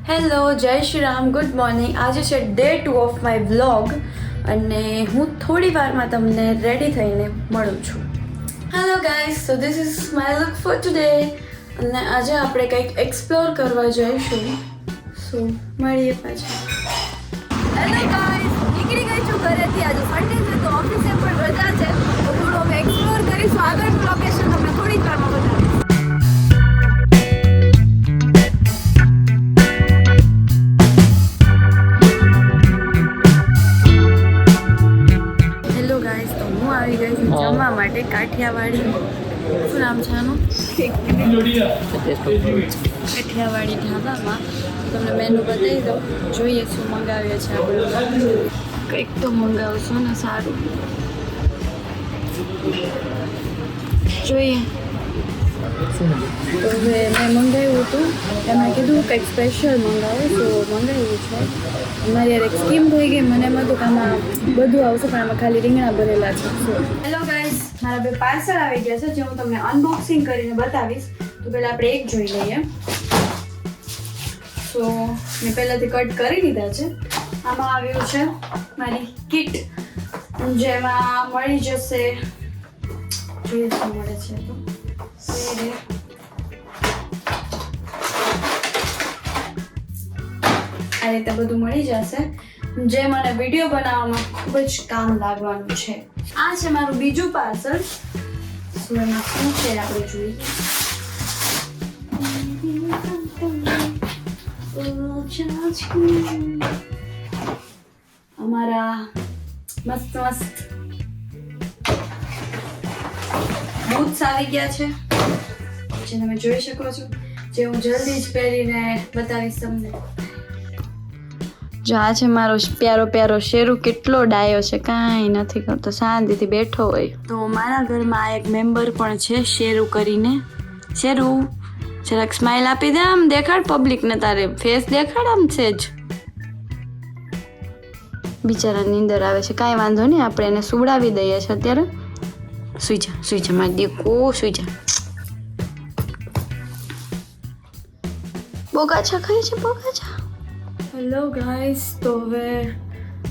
Hello, જય Shri Ram, good morning. આજે છે ડે 2 ઓફ માય વ્લોગ અને હું થોડી વારમાં તમને રેડી થઈને મળું છું. Hello guys, so this is my look four today અને આજે આપણે કંઈક એક્સપ્લોર કરવા જઈશું. સો મળીએ પાછા. હેલો ગાઈઝ, નીકળી ગઈ છું ઘરેથી. આજે સન્ડે છે તો ઓફિસે પણ રજા છે, તો થોડું અમે એક્સપ્લોર કરીશું. આગળનું લોકેશન તમને થોડી જ વારમાં બતાવીશ. આવી ગઈ છું જમવા માટે કાઠિયાવાડી. શું નામ છે આનું? કાઠિયાવાડી ઢાબામાં. તમને મેનુ બતાવી દઉં, જોઈએ શું મંગાવીએ છીએ આપણે. કંઈક તો મંગાવશું ને સારું. જોઈએ. તો હવે મેં મંગાવ્યું હતું, એમણે કીધું કંઈક સ્પેશિયલ મંગાવો, તો મંગાવ્યું છે. મારી યાર એક સ્કીમ થઈ ગઈ, મને એમ હતું કે આમાં બધું આવશે પણ આમાં ખાલી રીંગણા ભરેલા છે. હેલો ગાઈઝ, મારા બે પાર્સલ આવી ગયા છે જે હું તમને અનબોક્સિંગ કરીને બતાવીશ. તો પહેલાં આપણે એક જોઈ લઈએ. તો મેં પહેલાંથી કટ કરી લીધા છે. આમાં આવ્યું છે મારી કિટ, જેમાં મળી જશે, જોઈએ શું મળે છે. તો આ રીતે બધું મળી જશે, જે મને વિડીયો બનાવવામાં ખૂબ જ કામ લાગવાનું છે. આ છે મારું બીજું પાર્સલ. શું એમાં શું છે આપણે જોઈએ. અમારા મસ્ત મસ્ત બૂટ્સ આવી ગયા છે, જે તમે જોઈ શકો છો, જે હું જલ્દી જ પહેરીને બતાવીશ તમને. જો આ છે મારો પ્યારો પ્યારો શેરુ. કેટલો ડાયો છે, કાંઈ નથી કરતો, શાંતિથી બેઠો હોય. તો મારા ઘરમાં આ એક મેમ્બર પણ છે, શેરુ કરીને. શેરુ, જરાક સ્માઈલ આપી દે, આમ દેખાડ પબ્લિકને, તારે ફેસ દેખાડ આમ છે જ. બિચારા નીંદર આવે છે, કાંઈ વાંધો નહીં, આપણે એને સુવડાવી દઈએ છીએ અત્યારે. સુઈ જા મારી દીકો, સુઈ જા. બોગાછા ખાય છે, બોગાછા. હેલો ગાઈસ, તો હવે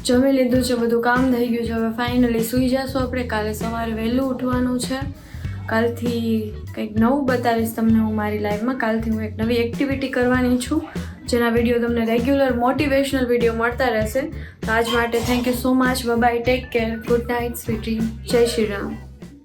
જમી લીધું છે, બધું કામ થઈ ગયું છે. હવે ફાઇનલી સૂઈ જશું આપણે. કાલે સવારે વહેલું ઉઠવાનું છે. કાલથી કંઈક નવું બતાવીશ તમને હું મારી લાઈફમાં. કાલથી હું એક નવી એક્ટિવિટી કરવાની છું, જેના વિડીયો તમને રેગ્યુલર મોટિવેશનલ વિડીયો મળતા રહેશે. તો આજ માટે thank you so much. Bye, take care, good night, sweet dream, જય શ્રી રામ.